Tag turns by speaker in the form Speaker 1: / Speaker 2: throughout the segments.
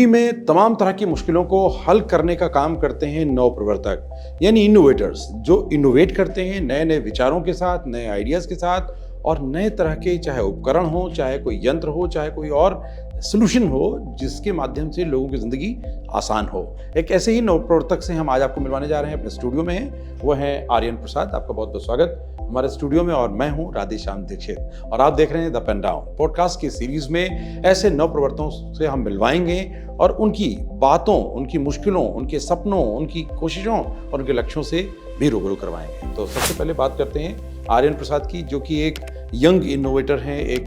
Speaker 1: जिंदगी में तमाम तरह की मुश्किलों को हल करने का काम करते हैं नवप्रवर्तक यानी इनोवेटर्स, जो इनोवेट करते हैं नए नए विचारों के साथ, नए आइडियाज़ के साथ और नए तरह के चाहे उपकरण हो, चाहे कोई यंत्र हो, चाहे कोई और सॉल्यूशन हो जिसके माध्यम से लोगों की ज़िंदगी आसान हो। एक ऐसे ही नवप्रवर्तक से हम आज आपको मिलवाने जा रहे हैं, अपने स्टूडियो में हैं, वो हैं आर्यन प्रसाद। आपका बहुत बहुत स्वागत हमारे स्टूडियो में और मैं हूं राधेश्याम दीक्षित और आप देख रहे हैं द पेन डाउन पॉडकास्ट की सीरीज में ऐसे नवप्रवर्तकों से हम मिलवाएंगे और उनकी बातों, उनकी मुश्किलों, उनके सपनों, उनकी कोशिशों और उनके लक्ष्यों से भी रूबरू करवाएंगे। तो सबसे पहले बात करते हैं आर्यन प्रसाद की, जो कि एक यंग इनोवेटर हैं, एक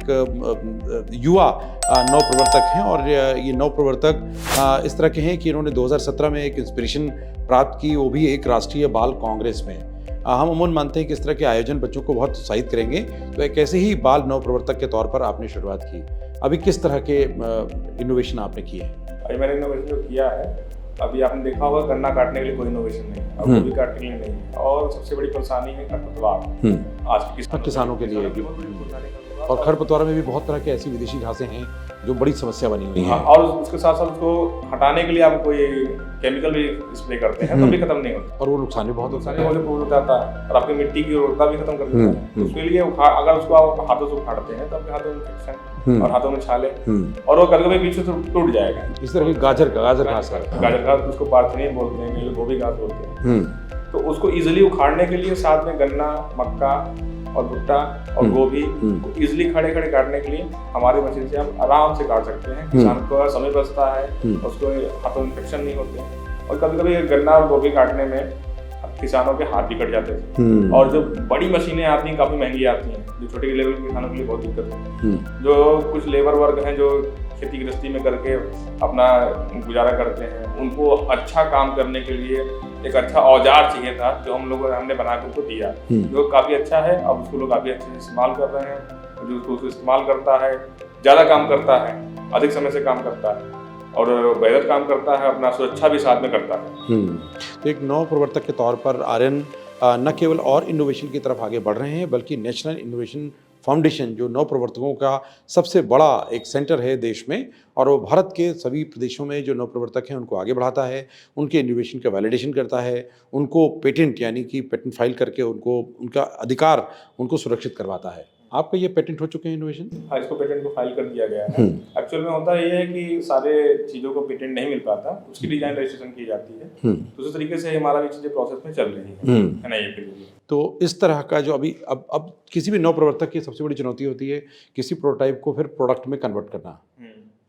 Speaker 1: युवा नवप्रवर्तक हैं और ये नवप्रवर्तक इस तरह के हैं कि इन्होंने 2017 में एक इंस्पिरेशन प्राप्त की, वो भी एक राष्ट्रीय बाल कांग्रेस में। हम अमूमन मानते हैं कि इस तरह के आयोजन बच्चों को बहुत उत्साहित करेंगे, तो एक ऐसे ही बाल नवप्रवर्तक के तौर पर आपने शुरुआत की। अभी किस तरह के इनोवेशन आपने किए हैं?
Speaker 2: अभी मैंने इनोवेशन जो किया है, अभी आपने देखा होगा गन्ना काटने के लिए कोई इनोवेशन नहीं है, अब गोभी काटने के लिए नहीं है और सबसे बड़ी परेशानी है खरपतवार। आज के
Speaker 1: किसानों के लिए और खरपतवार में भी बहुत तरह की ऐसी विदेशी घासें हैं जो बड़ी समस्या बनी हुई है
Speaker 2: और उसके साथ साथ उसको हटाने के लिए आप कोई केमिकल भी स्प्रे करते हैं तो भी खत्म नहीं होता
Speaker 1: और वो नुकसान भी बहुत
Speaker 2: हो जाता है और आपकी मिट्टी की उर्वरता भी खत्म कर देता है। तो उसके लिए अगर उसको आप हाथों से उखाड़ते हैं तो आपके हाथों में इन्फेक्शन और हाथों में छाले और वो कभी कभी पीछे से टूट जाएगा।
Speaker 1: इस तरह की गाजर घास
Speaker 2: उसको पार्थेनियम बोलते हैं, गोभी घास बोलते हैं। तो उसको इजिली उखाड़ने के लिए साथ में गन्ना, मक्का और भुट्टा और गोभी को इजिली खड़े खड़े काटने के लिए हमारी मशीन से हम आराम से काट सकते हैं। किसान को समय बचता है, उसको हाथों में इन्फेक्शन नहीं होते हैं। और कभी कभी गन्ना और गोभी काटने में किसानों के हाथ भी कट जाते हैं और जो बड़ी मशीनें आती हैं काफी महंगी आती हैं, जो छोटे लेवल के किसानों के लिए बहुत दिक्कत है। जो कुछ लेबर वर्ग हैं जो खेती गृहस्थी में करके अपना गुजारा करते हैं, उनको अच्छा काम करने के लिए एक अच्छा औजार चाहिए था जो हमने बना के उनको दिया, जो काफ़ी अच्छा है। अब उसको लोग काफ़ी अच्छे से इस्तेमाल कर रहे हैं। जो उसको इस्तेमाल करता है ज़्यादा काम करता है, अधिक समय से काम करता है और बेहतर काम करता है, अपना सुरक्षा भी साथ में करता है।
Speaker 1: तो एक नवप्रवर्तक के तौर पर आर्यन न केवल और इनोवेशन की तरफ आगे बढ़ रहे हैं बल्कि नेशनल इनोवेशन फाउंडेशन, जो नवप्रवर्तकों का सबसे बड़ा एक सेंटर है देश में, और वो भारत के सभी प्रदेशों में जो नवप्रवर्तक हैं उनको आगे बढ़ाता है, उनके इनोवेशन का वैलिडेशन करता है, उनको पेटेंट यानी कि पेटेंट फाइल करके उनको उनका अधिकार उनको सुरक्षित करवाता है। आपका ये पेटेंट हो चुके हैं इनोवेशन?
Speaker 2: हाँ, इसको पेटेंट को फाइल कर दिया गया है। एक्चुअल में होता ये है कि सारे चीज़ों को पेटेंट नहीं मिल पाता, उसकी डिजाइन रजिस्ट्रेशन की जाती है। तो उसी तरीके से हमारा भी चीज़ें प्रोसेस में चल रही है NIA के लिए।
Speaker 1: तो इस तरह का जो अभी अब किसी भी नवप्रवर्तक की सबसे बड़ी चुनौती होती है किसी प्रोटोटाइप को फिर प्रोडक्ट में कन्वर्ट करना।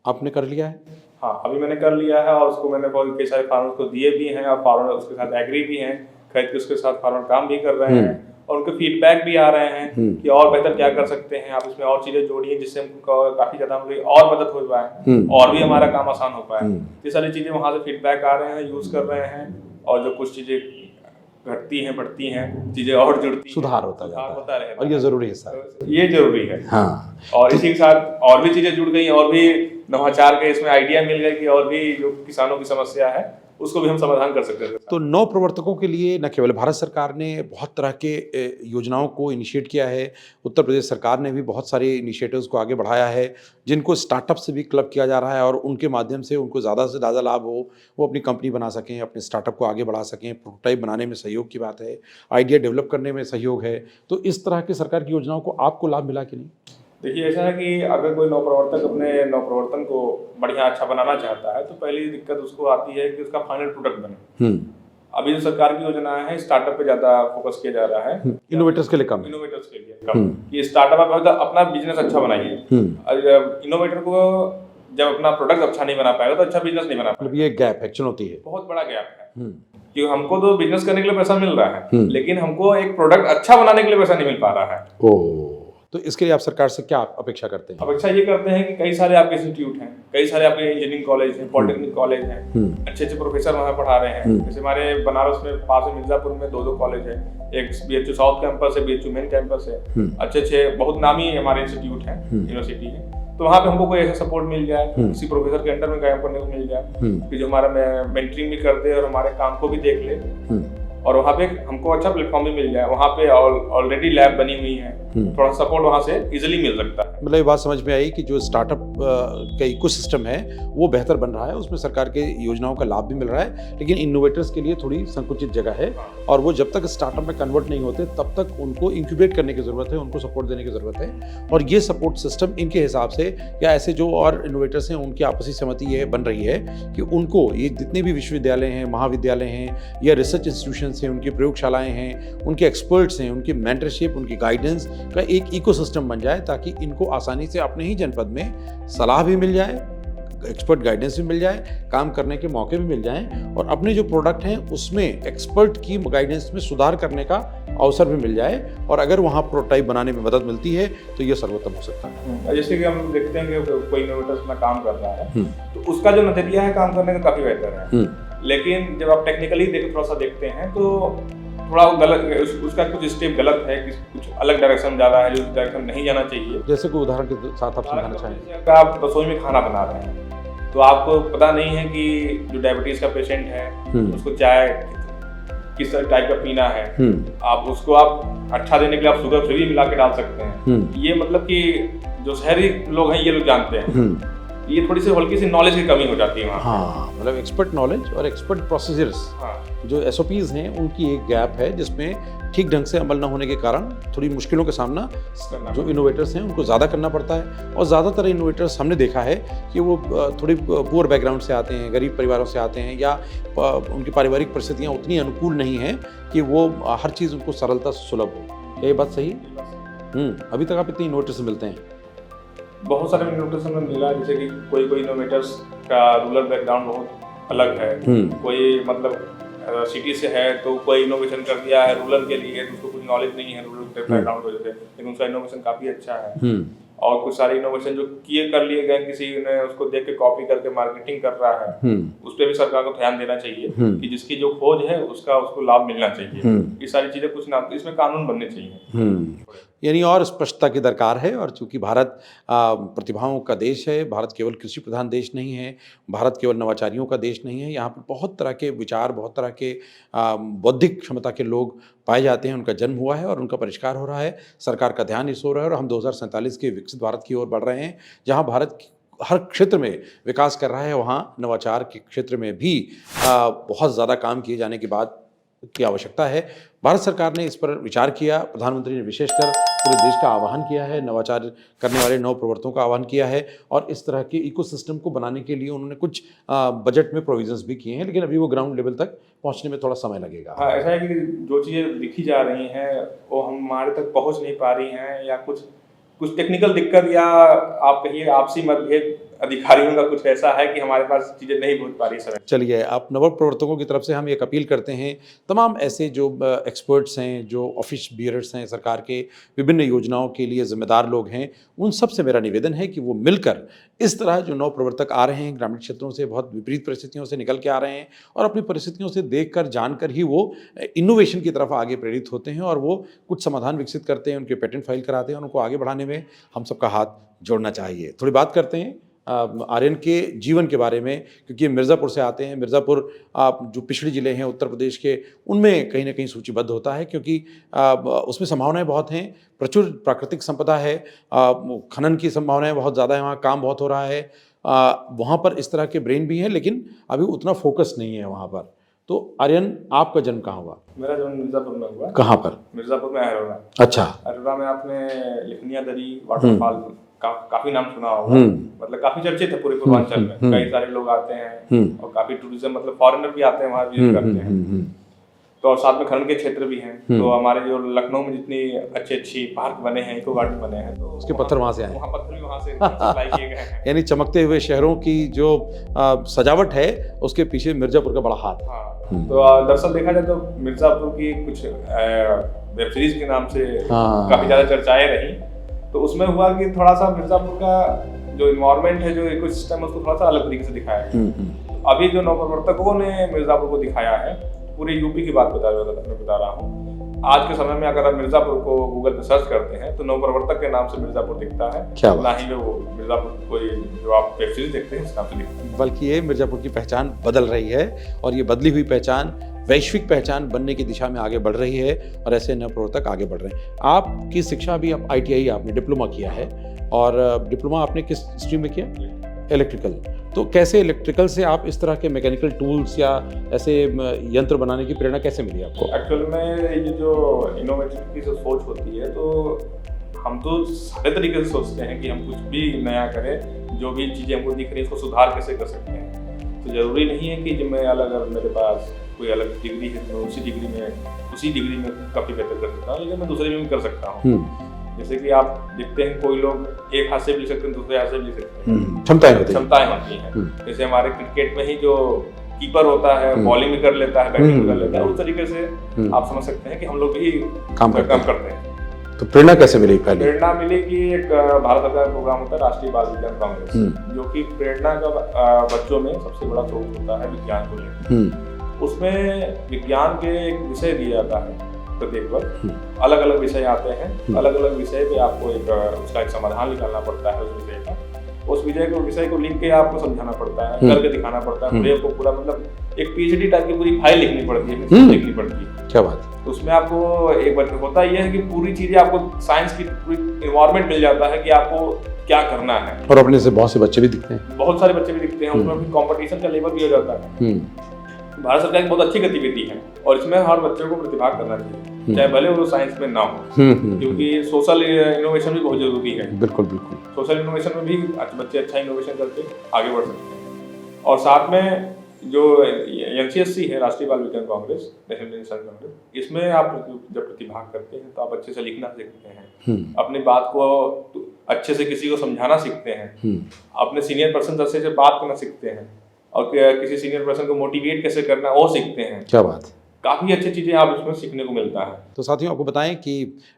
Speaker 1: आपने कर लिया है?
Speaker 2: हाँ, अभी मैंने कर लिया है और उसको मैंने कई सारे फार्मर्स को दिए भी हैं और फार्मर उसके साथ एग्री भी हैं, खरीद के उसके साथ फार्मर काम भी कर रहे हैं और उनके फीडबैक भी आ रहे हैं कि और बेहतर क्या कर सकते हैं, आप इसमें और चीजें जोड़िए जिससे हमको काफी ज्यादा हमारी और मदद हो पाए और भी हमारा काम आसान हो पाए। ये सारी चीजें वहाँ से फीडबैक आ रहे हैं, यूज कर रहे हैं और जो कुछ चीजें घटती हैं, बढ़ती हैं, चीजें और जुड़ती,
Speaker 1: सुधार होता है और ये जरूरी हिस्सा है,
Speaker 2: ये जरूरी है।
Speaker 1: हाँ,
Speaker 2: और इसी के साथ और भी चीजें जुड़ गई और भी नवाचार के इसमें आइडिया मिल गए कि और भी जो किसानों की समस्या है उसको भी हम समाधान कर सकते हैं।
Speaker 1: तो नवप्रवर्तकों के लिए न केवल भारत सरकार ने बहुत तरह के योजनाओं को इनिशिएट किया है, उत्तर प्रदेश सरकार ने भी बहुत सारे इनिशिएटिव्स को आगे बढ़ाया है जिनको स्टार्टअप से भी क्लब किया जा रहा है और उनके माध्यम से उनको ज़्यादा से ज़्यादा लाभ हो, वो अपनी कंपनी बना सकें, अपने स्टार्टअप को आगे बढ़ा सकें। प्रोटोटाइप बनाने में सहयोग की बात है, आइडिया डेवलप करने में सहयोग है। तो इस तरह की सरकार की योजनाओं को आपको लाभ मिला कि नहीं?
Speaker 2: देखिए, ऐसा है कि अगर कोई नवप्रवर्तक अपने नवप्रवर्तन को बढ़िया अच्छा बनाना चाहता है तो पहली दिक्कत उसको आती है कि उसका फाइनल प्रोडक्ट बने। अभी जो सरकार की योजना है स्टार्टअप पे ज्यादा फोकस किया जा रहा है,
Speaker 1: इनोवेटर्स के लिए कम
Speaker 2: ये स्टार्टअप आप अपना बिजनेस अच्छा बनाइए। इनोवेटर को जब अपना प्रोडक्ट अच्छा नहीं बना पाएगा तो अच्छा बिजनेस नहीं बना पाएगा।
Speaker 1: ये गैप है, चुनौती है,
Speaker 2: बहुत बड़ा गैप है कि हमको तो बिजनेस करने के लिए पैसा मिल रहा है लेकिन हमको एक प्रोडक्ट अच्छा बनाने के लिए पैसा नहीं मिल पा रहा है।
Speaker 1: तो इसके लिए आप सरकार से क्या अपेक्षा करते हैं?
Speaker 2: अपेक्षा ये करते हैं कि कई सारे आपके इंस्टीट्यूट हैं, कई सारे आपके इंजीनियरिंग कॉलेज हैं, पॉलिटेक्निक कॉलेज हैं, अच्छे अच्छे प्रोफेसर वहाँ पढ़ा रहे हैं। जैसे हमारे बनारस में पास में मिर्जापुर में दो कॉलेज है, एक BHU साउथ कैंपस है, BHU मेन कैंपस है, अच्छे अच्छे बहुत नामी हमारे इंस्टीट्यूट हैं, यूनिवर्सिटी है। तो वहाँ पे हमको कोई ऐसा सपोर्ट मिल जाए, किसी प्रोफेसर के अंडर में काम करने को मिल जाए कि जो हमारा मेंटरिंग भी कर दे और हमारे काम को भी देख ले और वहाँ पे हमको अच्छा प्लेटफॉर्म भी मिल जाए। वहाँ पे ऑलरेडी लैब बनी हुई है, थोड़ा सपोर्ट वहाँ से इजिली मिल सकता है।
Speaker 1: मतलब ये बात समझ में आई कि जो स्टार्टअप का इकोसिस्टम है वो बेहतर बन रहा है, उसमें सरकार के योजनाओं का लाभ भी मिल रहा है, लेकिन इनोवेटर्स के लिए थोड़ी संकुचित जगह है और वो जब तक स्टार्टअप में कन्वर्ट नहीं होते तब तक उनको इंक्यूबेट करने की ज़रूरत है, उनको सपोर्ट देने की ज़रूरत है। और ये सपोर्ट सिस्टम इनके हिसाब से या ऐसे जो और इनोवेटर्स हैं उनकी आपसी सहमति ये बन रही है कि उनको ये जितने भी विश्वविद्यालय हैं, महाविद्यालय हैं या रिसर्च इंस्टीट्यूशंस हैं, उनकी प्रयोगशालाएँ हैं, उनके एक्सपर्ट्स हैं, उनकी मेंटरशिप, उनकी गाइडेंस का एक इकोसिस्टम बन जाए ताकि इनको आसानी से अपने ही जनपद में सलाह भी मिल जाए, एक्सपर्ट गाइडेंस भी मिल जाए, काम करने के मौके भी मिल जाएं और अपने जो प्रोडक्ट हैं उसमें एक्सपर्ट की गाइडेंस में सुधार करने का अवसर भी मिल जाए और अगर वहाँ प्रोटोटाइप बनाने में मदद मिलती है तो ये सर्वोत्तम हो सकता है।
Speaker 2: जैसे कि हम देखते हैं कि कोई इनोवेटर अपना काम कर रहा है तो उसका जो नजरिया है काम करने का काफी बेहतर है, लेकिन जब आप टेक्निकली थोड़ा सा देखते हैं तो थोड़ा गलत, उसका कुछ स्टेप गलत है, कुछ अलग डायरेक्शन जा रहा है जो डायरेक्शन नहीं जाना चाहिए।
Speaker 1: जैसे कोई उदाहरण के साथ आप समझाना चाहेंगे?
Speaker 2: अगर आप रसोई में खाना बना रहे हैं तो आपको पता नहीं है कि जो डायबिटीज का पेशेंट है उसको चाय किस टाइप का पीना है, आप उसको आप अच्छा देने के लिए आप शुगर फ्री भी मिला के डाल सकते हैं। ये मतलब कि जो शहरी लोग हैं ये लोग जानते हैं, ये थोड़ी सी हल्की सी नॉलेज की कमी हो जाती है वहाँ।
Speaker 1: हाँ, मतलब एक्सपर्ट नॉलेज और एक्सपर्ट प्रोसीजर्स, जो SOPs हैं उनकी एक गैप है जिसमें ठीक ढंग से अमल न होने के कारण थोड़ी मुश्किलों का सामना जो इनोवेटर्स हैं उनको ज़्यादा करना पड़ता है। और ज़्यादातर इनोवेटर्स हमने देखा है कि वो थोड़ी पुअर बैकग्राउंड से आते हैं, गरीब परिवारों से आते हैं या उनकी पारिवारिक परिस्थितियाँ उतनी अनुकूल नहीं हैं कि वो हर चीज़ उनको सरलता से सुलभ हो। ये बात सही? अभी तक आप इतने इनोवेटर्स मिलते हैं?
Speaker 2: बहुत सारे इनोवेटर्स हमें मिला, जैसे कि कोई इनोवेटर्स का रूरल बैकग्राउंड बहुत अलग है, कोई मतलब सिटी से है तो कोई इनोवेशन कर दिया है रूरल के लिए तो उसको कुछ नॉलेज नहीं है रूरल बैकग्राउंड की वजह से, लेकिन उसका इनोवेशन काफ़ी अच्छा है। और कुछ सारे इनोवेशन जो कर लिए गए, किसी ने उसको देख के कॉपी करके मार्केटिंग कर रहा है, उस पर भी सरकार को ध्यान देना चाहिए कि जिसकी जो खोज है उसको लाभ मिलना चाहिए। ये सारी चीजें कुछ ना इसमें कानून बनने चाहिए,
Speaker 1: यानी और स्पष्टता की दरकार है। और चूंकि भारत प्रतिभाओं का देश है, भारत केवल कृषि प्रधान देश नहीं है, भारत केवल नवाचारियों का देश नहीं है, यहाँ पर बहुत तरह के विचार, बहुत तरह के बौद्धिक क्षमता के लोग पाए जाते हैं, उनका जन्म हुआ है और उनका परिष्कार हो रहा है। सरकार का ध्यान इस ओर है और हम 2047 के विकसित भारत की ओर बढ़ रहे हैं, जहाँ भारत हर क्षेत्र में विकास कर रहा है, वहाँ नवाचार के क्षेत्र में भी बहुत ज़्यादा काम किए जाने के बाद की आवश्यकता है। भारत सरकार ने इस पर विचार किया, प्रधानमंत्री ने विशेषकर पूरे देश का आह्वान किया है, नवाचार करने वाले नव प्रवर्तकों का आह्वान किया है और इस तरह के इकोसिस्टम को बनाने के लिए उन्होंने कुछ बजट में प्रोविजंस भी किए हैं, लेकिन अभी वो ग्राउंड लेवल तक पहुंचने में थोड़ा समय लगेगा।
Speaker 2: हाँ, ऐसा है कि जो चीज़ें लिखी जा रही हैं वो हमारे तक पहुँच नहीं पा रही हैं, या कुछ टेक्निकल दिक्कत, या आप कहिए आपसी मतभेद अधिकारियों का कुछ ऐसा है कि हमारे पास चीज़ें नहीं पहुंच पा रही सर।
Speaker 1: चलिए, आप नव प्रवर्तकों की तरफ से हम एक अपील करते हैं, तमाम ऐसे जो एक्सपर्ट्स हैं, जो ऑफिस बियरर्स हैं, सरकार के विभिन्न योजनाओं के लिए जिम्मेदार लोग हैं, उन सब से मेरा निवेदन है कि वो मिलकर इस तरह जो नव प्रवर्तक आ रहे हैं, ग्रामीण क्षेत्रों से बहुत विपरीत परिस्थितियों से निकल के आ रहे हैं और अपनी परिस्थितियों से देखकर जानकर ही वो इनोवेशन की तरफ आगे प्रेरित होते हैं और वो कुछ समाधान विकसित करते हैं, उनके पेटेंट फाइल कराते हैं, उनको आगे बढ़ाने में हम सबका हाथ जोड़ना चाहिए। थोड़ी बात करते हैं आर्यन के जीवन के बारे में, क्योंकि मिर्ज़ापुर से आते हैं। मिर्ज़ापुर जो पिछड़े ज़िले हैं उत्तर प्रदेश के, उनमें कहीं ना कहीं सूचीबद्ध होता है, क्योंकि उसमें संभावनाएं बहुत हैं, प्रचुर प्राकृतिक संपदा है, खनन की संभावनाएं बहुत ज़्यादा है, वहाँ काम बहुत हो रहा है, वहाँ पर इस तरह के ब्रेन भी हैं, लेकिन अभी उतना फोकस नहीं है वहाँ पर। तो आर्यन, आपका जन्म कहाँ हुआ?
Speaker 2: मेरा जन्म मिर्ज़ापुर में हुआ।
Speaker 1: कहाँ पर?
Speaker 2: मिर्ज़ापुर में अरोरा।
Speaker 1: अच्छा।
Speaker 2: अरोरा में आपने लिखनिया दरी वाटरफॉल काफी नाम सुना होगा, मतलब काफी चर्चित है पूरे पूर्वांचल में, कई सारे लोग आते हैं और काफी टूरिज्म, मतलब फॉरेनर भी आते हैं वहाँ विजिट करते हैं। तो और साथ में खनन के क्षेत्र भी हैं, तो हमारे जो लखनऊ में जितनी अच्छी पार्क बने हैं, इको गार्डन बने हैं, तो उसके
Speaker 1: पत्थर वहाँ से आए,
Speaker 2: वहाँ पत्थर भी वहाँ से सप्लाई किए गए हैं।
Speaker 1: यानी चमकते हुए शहरों की जो सजावट है उसके पीछे मिर्ज़ापुर का बड़ा हाथ।
Speaker 2: हाँ, तो दरअसल देखा जाए तो मिर्ज़ापुर की कुछ वेब सीरीज के नाम से काफी ज्यादा चर्चाएं रही, तो उसमें हुआ कि थोड़ा सा मिर्ज़ापुर का जो इन्वायरमेंट है, जो इकोसिस्टम है, उसको थोड़ा सा अलग तरीके से दिखाया है। अभी जो नवप्रवर्तकों ने मिर्ज़ापुर को दिखाया है, पूरे यूपी की बात बता रहा हूँ। आज के समय में अगर आप मिर्ज़ापुर को गूगल पे सर्च करते हैं तो नवप्रवर्तक के नाम से मिर्ज़ापुर दिखता है, ना ही वो मिर्ज़ापुर कोई जो आप वेब सीरीज देखते हैं इस नाम से दिखता है।
Speaker 1: बल्कि ये मिर्ज़ापुर की पहचान बदल रही है और ये बदली हुई पहचान वैश्विक पहचान बनने की दिशा में आगे बढ़ रही है और ऐसे नए प्रवर्तक आगे बढ़ रहे हैं। आपकी शिक्षा भी, आप ITI आपने डिप्लोमा किया है और डिप्लोमा आपने किस स्ट्रीम में किया? इलेक्ट्रिकल। तो कैसे इलेक्ट्रिकल से आप इस तरह के मैकेनिकल टूल्स या ऐसे यंत्र बनाने की प्रेरणा कैसे मिली आपको?
Speaker 2: एक्चुअल में ये जो इनोवेशन की जो सोच होती है, तो हम तो सारे तरीके से सोचते हैं कि हम कुछ भी नया करें, जो भी चीज़ें हमको दिख रही है उसको सुधार कैसे कर सकते हैं। तो ज़रूरी नहीं है कि जब मैं अगर मेरे पास कोई अलग डिग्री है तो मैं उसी डिग्री में काफ़ी बेहतर कर सकता हूँ, लेकिन मैं दूसरे में भी कर सकता हूँ। जैसे कि आप देखते हैं कोई लोग एक हाथ से भी लिख सकते हैं, दूसरे हाथ से भी लिख सकते हैं, क्षमताएं होती हैं। जैसे हमारे क्रिकेट में ही जो कीपर होता है बॉलिंग भी कर लेता है, बैटिंग भी कर लेता है, उस तरीके से आप समझ सकते हैं कि हम लोग भी काम करते हैं।
Speaker 1: तो प्रेरणा कैसे मिली?
Speaker 2: प्रेरणा मिली कि एक भारत सरकार का प्रोग्राम होता है राष्ट्रीय बाल विज्ञान कांग्रेस, जो कि प्रेरणा का बच्चों में सबसे बड़ा स्रोत होता है विज्ञान को लेकर। उसमें विज्ञान के एक विषय दिया जाता है, प्रत्येक वर्ष अलग अलग विषय आते हैं, अलग अलग विषय पे आपको उसका एक समाधान निकालना पड़ता है। उस विषय का, उस विषय को लिख के आपको समझाना पड़ता है, करके दिखाना पड़ता है, पूरे को पूरा मतलब एक PhD टाइप की पूरी फाइल लिखनी पड़ती है, लिखनी पड़ती है।
Speaker 1: क्या बात।
Speaker 2: तो उसमें आपको एक बार होता ये है कि पूरी चीजें आपको साइंस की पूरी इन्वायरमेंट मिल जाता है कि आपको क्या करना है।
Speaker 1: और अपने से बहुत से बच्चे भी दिखते हैं,
Speaker 2: बहुत सारे बच्चे भी दिखते हैं, उसमें भी कंपटीशन का लेवल भी हो जाता है। भारत सरकार की बहुत अच्छी गतिविधि है और इसमें हर बच्चे को प्रतिभाग करना चाहिए, चाहे भले वो साइंस में ना हो, क्योंकि सोशल इनोवेशन भी बहुत जरूरी है। बिल्कुल बिल्कुल, सोशल इनोवेशन में भी बच्चे अच्छा इनोवेशन करके आगे बढ़ सकते हैं। और साथ में जो NCSC है, राष्ट्रीय बाल विज्ञान कांग्रेस, नेशनल इंसान कांग्रेस, इसमें आप जब प्रतिभाग करते हैं तो आप अच्छे से लिखना सीखते हैं, अपनी बात को अच्छे से किसी को समझाना सीखते हैं, अपने सीनियर पर्सन से बात करना सीखते हैं और किसी सीनियर पर्सन को मोटिवेट कैसे करना वो सीखते हैं। क्या बात। काफ़ी अच्छी चीज़ें आप इसमें सीखने को मिलता है।
Speaker 1: तो साथियों, आपको बताएं कि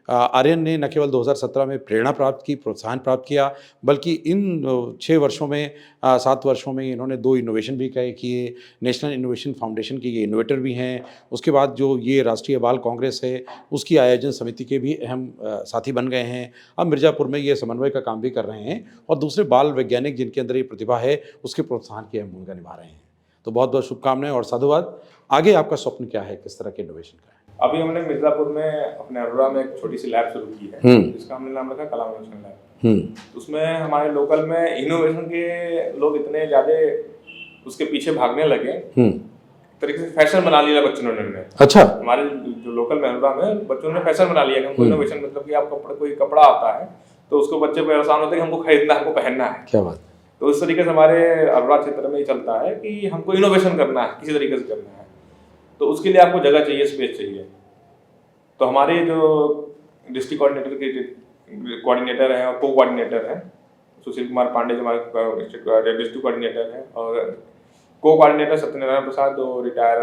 Speaker 1: आर्यन ने न केवल 2017 में प्रेरणा प्राप्त की, प्रोत्साहन प्राप्त किया, बल्कि इन 6 वर्षों में 7 वर्षों में इन्होंने 2 इनोवेशन भी किए। नेशनल इनोवेशन फाउंडेशन के ये इनोवेटर भी हैं। उसके बाद जो ये राष्ट्रीय बाल कांग्रेस है उसकी आयोजन समिति के भी अहम साथी बन गए हैं। अब मिर्ज़ापुर में ये समन्वय का काम भी कर रहे हैं और दूसरे बाल वैज्ञानिक जिनके अंदर ये प्रतिभा है उसके प्रोत्साहन की अहम भूमिका निभा रहे हैं। तो बहुत बहुत शुभकामनाएं और साधुवाद। आगे आपका स्वप्न क्या है, किस तरह के इनोवेशन का है?
Speaker 2: अभी हमने मिर्जापुर में अपने अरोड़ा में एक छोटी सी लैब शुरू की है, जिसका हमने नाम रखा कला इनोवेशन लैब। उसमें हमारे लोकल में इनोवेशन के लोग इतने ज्यादा उसके पीछे भागने लगे, तरीके से फैशन बना लिया बच्चों ने। अच्छा। हमारे जो लोकल में अरोड़ा में बच्चों ने फैशन बना लिया कि हमको इनोवेशन मतलब कि आप कोई कपड़ा आता है तो उसको बच्चे परेशान होते हैं कि हमको खरीदना, हमको पहनना है। क्या बात। तो इस तरीके से हमारे अरोड़ा क्षेत्र में ही चलता है कि हमको इनोवेशन करना है, किसी तरीके से करना है, तो उसके लिए आपको जगह चाहिए, स्पेस चाहिए। तो हमारे जो डिस्ट्रिक्ट कोऑर्डिनेटर हैं और को-कोऑर्डिनेटर हैं, सुशील कुमार पांडे जो हमारे डिस्ट्रिक्ट कोऑर्डिनेटर हैं, और को-कोऑर्डिनेटर सत्यनारायण प्रसाद जो रिटायर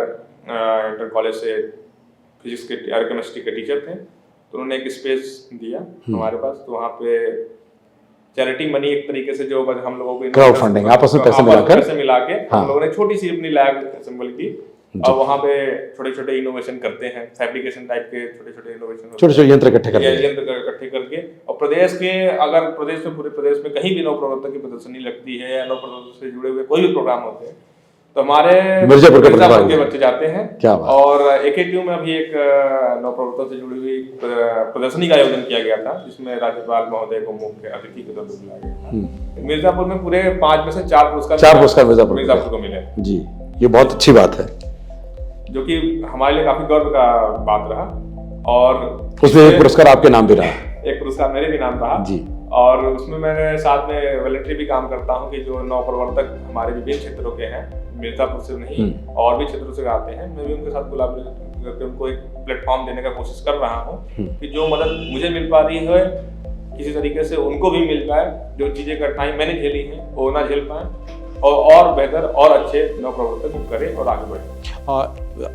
Speaker 2: इंटर कॉलेज से फिजिक्स के और केमिस्ट्री के टीचर थे, तो उन्होंने एक स्पेस दिया हमारे पास। तो वहाँ पे चैरिटी मनी एक तरीके से जो हम लोगों को
Speaker 1: क्राउड फंडिंग आपस में पैसे
Speaker 2: मिला के हम लोगों ने छोटी सी अपनी लैब असेंबल की और वहाँ पे छोटे छोटे इनोवेशन करते हैं, फैब्रिकेशन टाइप के छोटे छोटे इनोवेशन, छोटे छोटे यंत्र इकट्ठे करके। और प्रदेश के अगर प्रदेश में पूरे प्रदेश में कहीं भी नव प्रवर्तक की प्रदर्शनी लगती है या नव प्रवर्तक से जुड़े हुए कोई भी प्रोग्राम होते हैं तो हमारे मिर्जापुर के बच्चे जाते हैं। और AKTU में अभी एक नव प्रवर्तक से जुड़ी हुई प्रदर्शनी का आयोजन किया गया था, जिसमें राज्यपाल महोदय को मुख्य अतिथि के तौर पर बुलाया गया था। मिर्जापुर में पूरे 5 में से 4 पुरस्कार मिर्जापुर को मिले जी। ये बहुत अच्छी बात है, जो कि हमारे लिए काफी गर्व का बात रहा। और
Speaker 1: उसमें एक पुरस्कार आपके नाम भी रहा,
Speaker 2: एक पुरस्कार मेरे भी नाम रहा जी। और उसमें मैंने साथ में वॉलंटरी भी काम करता हूँ कि जो नव प्रवर्तक हमारे विभिन्न क्षेत्रों के हैं, मिर्जापुर से नहीं और भी क्षेत्रों से आते हैं, मैं भी उनके साथ कोलैबोरेट करके उनको एक प्लेटफॉर्म देने का कोशिश कर रहा हूँ कि जो मदद मुझे मिल पा रही है किसी तरीके से उनको भी मिल पाए, जो चीजें कठिनाई मैंने झेली हैं वो ना झेल पाए और बेहतर और अच्छे नव प्रवर्तक करें और आगे बढ़े।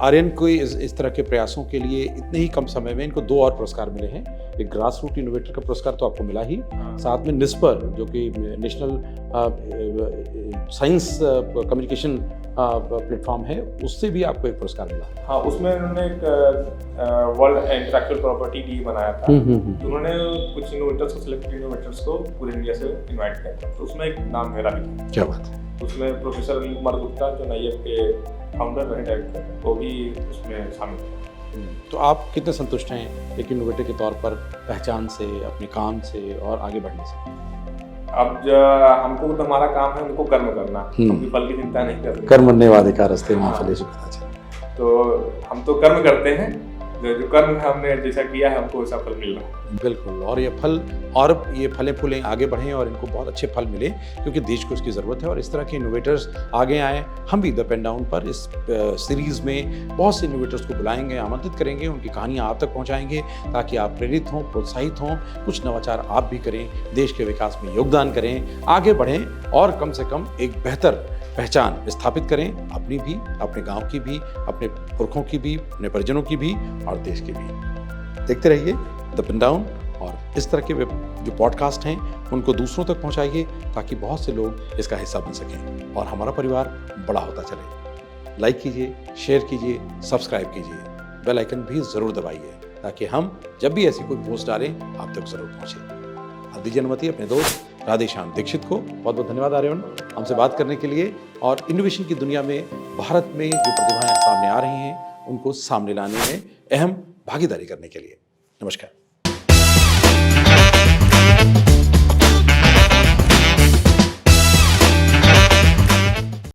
Speaker 1: आर्यन को इस तरह के प्रयासों के लिए इतने ही कम समय में इनको 2 और पुरस्कार मिले हैं। एक ग्रास रूट इनोवेटर का पुरस्कार तो आपको मिला ही, साथ में निस्पर जो कि नेशनल साइंस कम्युनिकेशन प्लेटफॉर्म है, उससे भी आपको एक पुरस्कार मिला।
Speaker 2: हाँ, उसमें उन्होंने एक वर्ल्ड इंटेलेक्चुअल प्रॉपर्टी डे बनाया था, तो उन्होंने कुछ इनोवेटर्स को, सिलेक्टेड इनोवेटर्स को पूरे इंडिया से इनवाइट किया था, तो उसमें एक नाम मेरा भी।
Speaker 1: क्या बात है।
Speaker 2: उसमें प्रोफेसर अनिल कुमार गुप्ता जो नाइएब के फाउंडर रहे डायरेक्टर, वो भी उसमें शामिल थे।
Speaker 1: तो आप कितने संतुष्ट हैं एक इनोवेटर के तौर पर, पहचान से, अपने काम से और आगे बढ़ने से?
Speaker 2: अब हमको तो हमारा काम है उनको कर्म करना, क्योंकि फल की चिंता नहीं करनी।
Speaker 1: कर्म करने का रास्ते में फले से पता चले।
Speaker 2: तो हम तो कर्म करते हैं, जो कर्म हमने जैसा किया है हमको वैसा फल मिल रहा है।
Speaker 1: बिल्कुल, और ये फल और ये फलें फूलें आगे बढ़ें और इनको बहुत अच्छे फल मिले, क्योंकि देश को इसकी ज़रूरत है। और इस तरह के इनोवेटर्स आगे आएँ। हम भी द पेन डाउन पर इस सीरीज़ में बहुत से इनोवेटर्स को बुलाएंगे, आमंत्रित करेंगे, उनकी कहानियाँ आप तक पहुँचाएंगे, ताकि आप प्रेरित हों, प्रोत्साहित हों, कुछ नवाचार आप भी करें, देश के विकास में योगदान करें, आगे बढ़ें और कम से कम एक बेहतर पहचान स्थापित करें, अपनी भी, अपने गांव की भी, अपने पुरखों की भी, अपने परिजनों की भी और देश की भी। देखते रहिए द पेन डाउन, और इस तरह के जो पॉडकास्ट हैं उनको दूसरों तक पहुंचाइए, ताकि बहुत से लोग इसका हिस्सा बन सकें और हमारा परिवार बड़ा होता चले। लाइक कीजिए, शेयर कीजिए, सब्सक्राइब कीजिए, बेल आइकन भी ज़रूर दबाइए, ताकि हम जब भी ऐसी कोई पोस्ट डालें आप तक ज़रूर पहुँचे। अब दीजिए अनुमति अपने दोस्त राधेश्याम दीक्षित को। बहुत बहुत धन्यवाद आर्यन हमसे बात करने के लिए, और इनोवेशन की दुनिया में भारत में जो प्रतिभाएं सामने आ रही हैं उनको सामने लाने में अहम भागीदारी करने के लिए। नमस्कार।